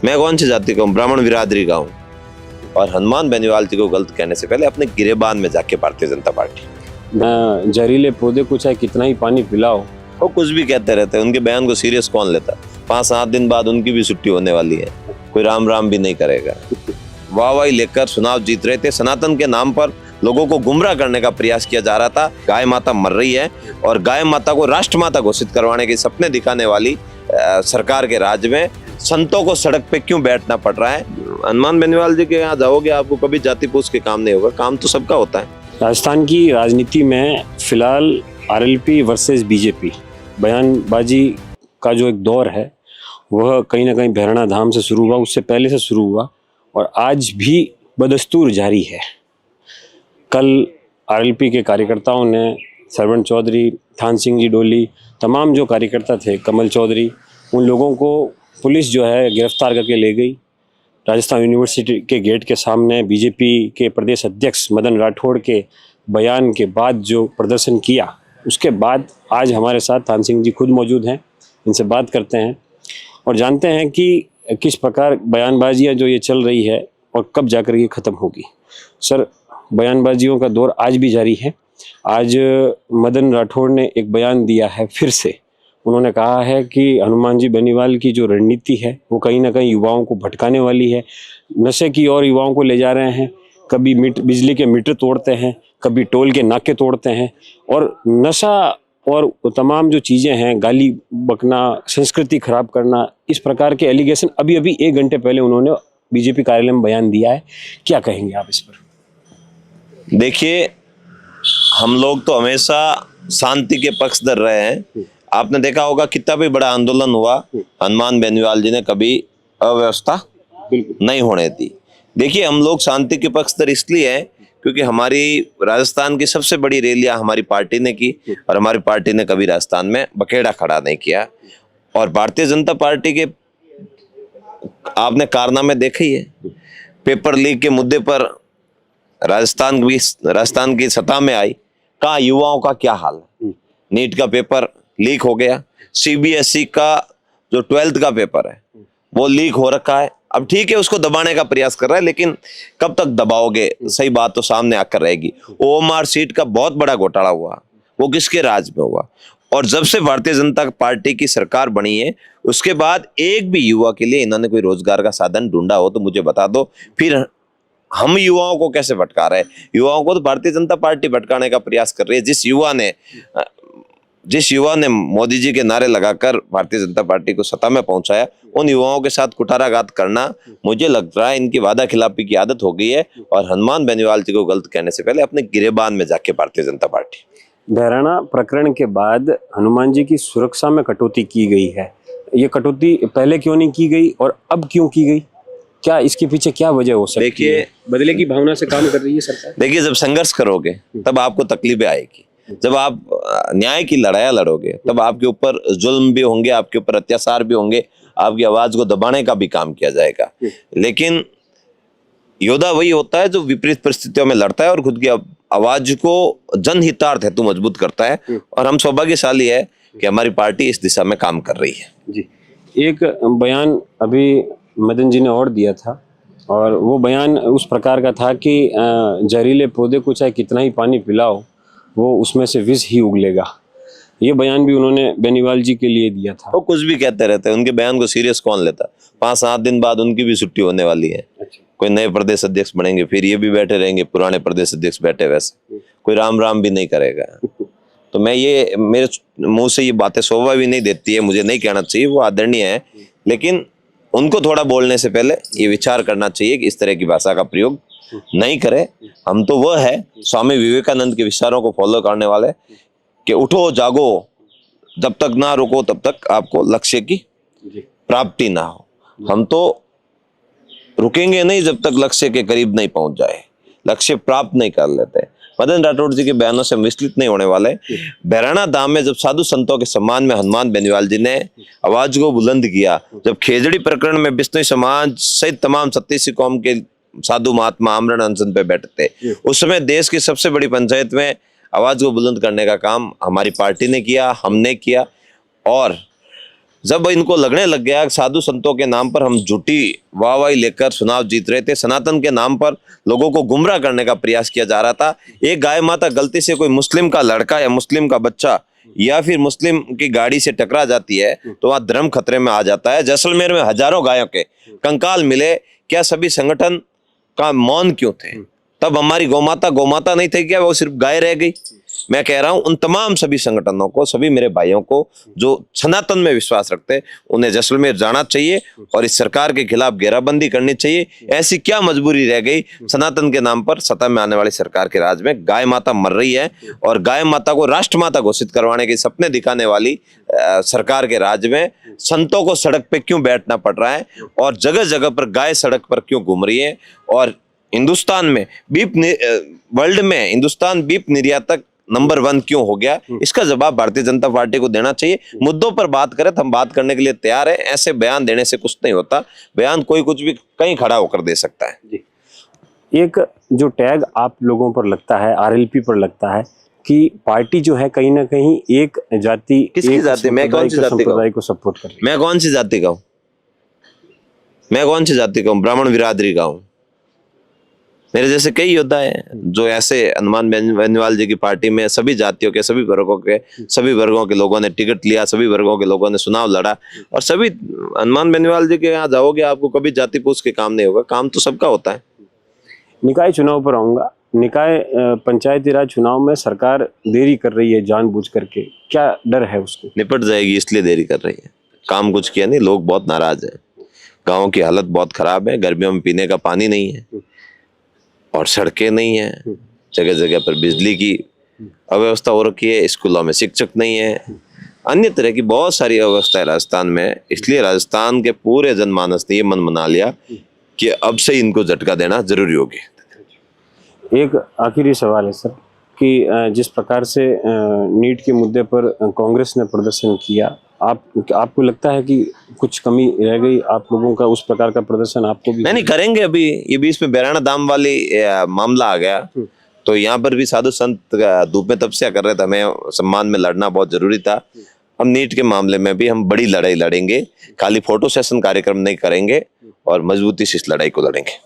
मैं कौन सी जाति का हूँ? ब्राह्मण बिरादरी का हूँ। और हनुमान बेनीवाल जी को गलत कहने से पहले अपने गिरेबान में जाके भारतीय जनता पार्टी, जहरीले पौधे को चाहे कितना ही पानी पिलाओ, वो कुछ भी कहते रहते हैं। उनके बयान को सीरियस कौन लेता? 5-7 दिन बाद उनकी भी छुट्टी होने वाली है, कोई राम राम भी नहीं करेगा। वाहवाही लेकर चुनाव जीत रहे थे, सनातन के नाम पर लोगों को गुमराह करने का प्रयास किया जा रहा था। गाय माता मर रही है और गाय माता को राष्ट्र माता घोषित करवाने के सपने दिखाने वाली सरकार के राज में संतों को सड़क पे क्यों बैठना पड़ रहा है? हनुमान बेनीवाल जी के यहाँ जाओगे, आपको कभी जाति पूछ के काम नहीं होगा, काम तो सबका होता है। राजस्थान की राजनीति में फिलहाल आरएलपी वर्सेस बीजेपी बयानबाजी का जो एक दौर है वह कहीं ना कहीं भैरवनाथ धाम से शुरू हुआ, उससे पहले से शुरू हुआ और आज भी बदस्तूर जारी है। कल आरएलपी के कार्यकर्ताओं ने सरवण चौधरी, थान सिंह जी डोली, तमाम जो कार्यकर्ता थे, कमल चौधरी, उन लोगों को पुलिस जो है गिरफ्तार करके ले गई। राजस्थान यूनिवर्सिटी के गेट के सामने बीजेपी के प्रदेश अध्यक्ष मदन राठौड़ के बयान के बाद जो प्रदर्शन किया, उसके बाद आज हमारे साथ थान सिंह जी खुद मौजूद हैं। इनसे बात करते हैं और जानते हैं कि किस प्रकार बयानबाजियां जो ये चल रही है और कब जाकर ये ख़त्म होगी। सर, बयानबाजियों का दौर आज भी जारी है। आज मदन राठौड़ ने एक बयान दिया है, फिर से उन्होंने कहा है कि हनुमान जी बेनीवाल की जो रणनीति है वो कहीं ना कहीं युवाओं को भटकाने वाली है, नशे की ओर युवाओं को ले जा रहे हैं। कभी बिजली के मीटर तोड़ते हैं, कभी टोल के नाके तोड़ते हैं और नशा और तमाम जो चीज़ें हैं, गाली बकना, संस्कृति खराब करना, इस प्रकार के एलिगेशन अभी 1 घंटे पहले उन्होंने बीजेपी कार्यालय में बयान दिया है। क्या कहेंगे आप इस पर? देखिए, हम लोग तो हमेशा शांति के पक्षधर रहे हैं। आपने देखा होगा कितना भी बड़ा आंदोलन हुआ, हनुमान बेनीवाल जी ने कभी अव्यवस्था नहीं होने दी। देखिए, हम लोग शांति के पक्षधर इसलिए हैं क्योंकि हमारी राजस्थान की सबसे बड़ी रैलियां हमारी पार्टी ने की और हमारी पार्टी ने कभी राजस्थान में बखेड़ा खड़ा नहीं किया। और भारतीय जनता पार्टी के आपने कारनामे देखे ही है। पेपर लीक के मुद्दे पर राजस्थान की सत्ता में आई, कहाँ युवाओं का क्या हाल है? नीट का पेपर लीक हो गया, सीबीएसई का जो 12th का पेपर है वो लीक हो रखा है। अब ठीक है, उसको दबाने का प्रयास कर रहा है, लेकिन कब तक दबाओगे? सही बात तो सामने आकर रहेगी। ओएमआर सीट का बहुत बड़ा घोटाला हुआ, वो किसके राज में हुआ? और जब से भारतीय जनता पार्टी की सरकार बनी है उसके बाद एक भी युवा के लिए इन्होंने कोई रोजगार का साधन ढूंढा हो तो मुझे बता दो। फिर हम युवाओं को कैसे भटका रहे हैं? युवाओं को तो भारतीय जनता पार्टी भटकाने का प्रयास कर रही है। जिस युवा ने मोदी जी के नारे लगाकर भारतीय जनता पार्टी को सत्ता में पहुंचाया, उन युवाओं के साथ कुठाराघात करना, मुझे लग रहा है इनकी वादा खिलाफी की आदत हो गई है। और हनुमान बेनीवाल जी को गलत कहने से पहले अपने गिरेबान में जाके भारतीय जनता पार्टी। भैरवना प्रकरण के बाद हनुमान जी की सुरक्षा में कटौती की गई है। ये कटौती पहले क्यों नहीं की गई और अब क्यों की गई? क्या इसके पीछे क्या वजह हो सकती है? देखिए, बदले की भावना से काम कर रही है सरकार। देखिए, जब संघर्ष करोगे तब आपको तकलीफें आएगी। जब आप न्याय की लड़ाई लड़ोगे तब आपके ऊपर जुल्म भी होंगे, आपके ऊपर अत्याचार भी होंगे, आपकी आवाज को दबाने का भी काम किया जाएगा। लेकिन योद्धा वही होता है जो विपरीत परिस्थितियों में लड़ता है और खुद की आवाज को जनहितार्थ हेतु मजबूत करता है। और हम सौभाग्यशाली है कि हमारी पार्टी इस दिशा में काम कर रही है। जी, एक बयान अभी मदन जी ने और दिया था और वो बयान उस प्रकार का था कि जहरीले पौधे को चाहे कितना ही पानी पिलाओ, वो उसमें से विष ही उगलेगा। ये बयान भी उन्होंने बेनीवाल जी के लिए दिया था। वो कुछ भी कहते रहते हैं, उनके बयान को सीरियस कौन लेता? 5-7 दिन बाद उनकी भी छुट्टी होने वाली है। कोई नए प्रदेश अध्यक्ष बनेंगे, फिर ये भी बैठे रहेंगे, पुराने प्रदेश अध्यक्ष बैठे वैसे, कोई राम राम भी नहीं करेगा। तो मैं ये, मेरे मुंह से ये बातें शोभा भी नहीं देती है, मुझे नहीं कहना चाहिए, वो आदरणीय है, लेकिन उनको थोड़ा बोलने से पहले ये विचार करना चाहिए कि इस तरह की भाषा का प्रयोग नहीं करे। हम तो वह है स्वामी विवेकानंद के विचारों को फॉलो करने वाले कि उठो जागो, जब तक ना रुको तब तक आपको लक्ष्य की प्राप्ति ना हो। हम तो रुकेंगे नहीं जब तक लक्ष्य के करीब नहीं पहुंच जाए, लक्ष्य प्राप्त नहीं कर लेते। मदन राठौड़ जी के बयानों से हम विचलित नहीं होने वाले। भैरवनाथ धाम में जब साधु संतों के सम्मान में हनुमान बेनीवाल जी ने आवाज को बुलंद किया, जब खेजड़ी प्रकरण में बिश्नोई समाज सहित तमाम 37 कौम के साधु महात्मा आमरण अनशन पे बैठे थे, उस समय देश की सबसे बड़ी पंचायत में आवाज को बुलंद करने का काम हमारी पार्टी ने किया, हमने किया। और जब इनको लगने लग गया साधु संतों के नाम पर हम झूठी वाहवाही लेकर चुनाव जीत रहे थे, सनातन के नाम पर लोगों को गुमराह करने का प्रयास किया जा रहा था। एक गाय माता गलती से कोई मुस्लिम का लड़का या मुस्लिम का बच्चा या फिर मुस्लिम की गाड़ी से टकरा जाती है तो वहां धर्म खतरे में आ जाता है। जैसलमेर में हजारों गायों के कंकाल मिले, क्या सभी संगठन का मौन क्यों थे? तब हमारी गौमाता नहीं थे क्या, वो सिर्फ गाय रह गई? मैं कह रहा हूं उन तमाम सभी संगठनों को, सभी मेरे भाइयों को जो सनातन में विश्वास रखते हैं, उन्हें जैसलमेर जाना चाहिए और इस सरकार के खिलाफ घेराबंदी करनी चाहिए। ऐसी क्या मजबूरी रह गई सनातन के नाम पर सत्ता में आने वाली सरकार के राज में? गाय माता मर रही है और गाय माता को राष्ट्रमाता घोषित करवाने के सपने दिखाने वाली सरकार के राज में संतों को सड़क पे क्यों बैठना पड़ रहा है और जगह जगह पर गाय सड़क पर क्यों घूम रही है? और हिंदुस्तान में वर्ल्ड में हिंदुस्तान बीफ निर्यातक नंबर 1 क्यों हो गया? इसका जवाब भारतीय जनता पार्टी को देना चाहिए। मुद्दों पर बात करें तो हम बात करने के लिए तैयार हैं। ऐसे बयान देने से कुछ नहीं होता। बयान कोई कुछ भी कहीं खड़ा होकर दे सकता है। जी। एक जो टैग आप लोगों पर लगता है, आरएलपी पर लगता है कि पार्टी जो है कहीं ना कहीं एक जाति, किसकी जाति? मैं कौन सी जाति को सपोर्ट कर रही है? मैं कौन सी जाति का हूँ? मैं कौन सी जाति का हूँ? ब्राह्मण बिरादरी का हूँ। मेरे जैसे कई योद्धा हैं जो ऐसे हनुमान बेनीवाल जी की पार्टी में सभी जातियों के, सभी वर्गों के लोगों ने टिकट लिया, सभी वर्गों के लोगों ने चुनाव लड़ा और सभी हनुमान बेनीवाल जी के यहाँ जाओगे आपको कभी जाति पूछ के काम नहीं होगा। काम तो सबका होता है। निकाय चुनाव पर आऊंगा। निकाय पंचायती राज चुनाव में सरकार देरी कर रही है जानबूझ करके, क्या डर है उसको? निपट जाएगी इसलिए देरी कर रही है। काम कुछ किया नहीं, लोग बहुत नाराज है। गाँव की हालत बहुत खराब है। गर्मियों में पीने का पानी नहीं है और सड़कें नहीं है, जगह जगह पर बिजली की अव्यवस्था हो रखी है, स्कूलों में शिक्षक नहीं है, अन्य तरह की बहुत सारी अव्यवस्था है राजस्थान में। इसलिए राजस्थान के पूरे जनमानस ने ये मन बना लिया कि अब से इनको झटका देना जरूरी हो गया। एक आखिरी सवाल है सर कि जिस प्रकार से नीट के मुद्दे पर कांग्रेस ने प्रदर्शन किया, आपको लगता है कि कुछ कमी रह गई आप लोगों का उस प्रकार का प्रदर्शन आपको भी? नहीं करेंगे। अभी ये बीच में बेराना दाम वाली मामला आ गया तो यहाँ पर भी साधु संत धूप में तपस्या कर रहे थे। हमें सम्मान में लड़ना बहुत जरूरी था। हम नीट के मामले में भी हम बड़ी लड़ाई लड़ेंगे। खाली फोटो सेशन कार्यक्रम नहीं करेंगे और मजबूती से इस लड़ाई को लड़ेंगे।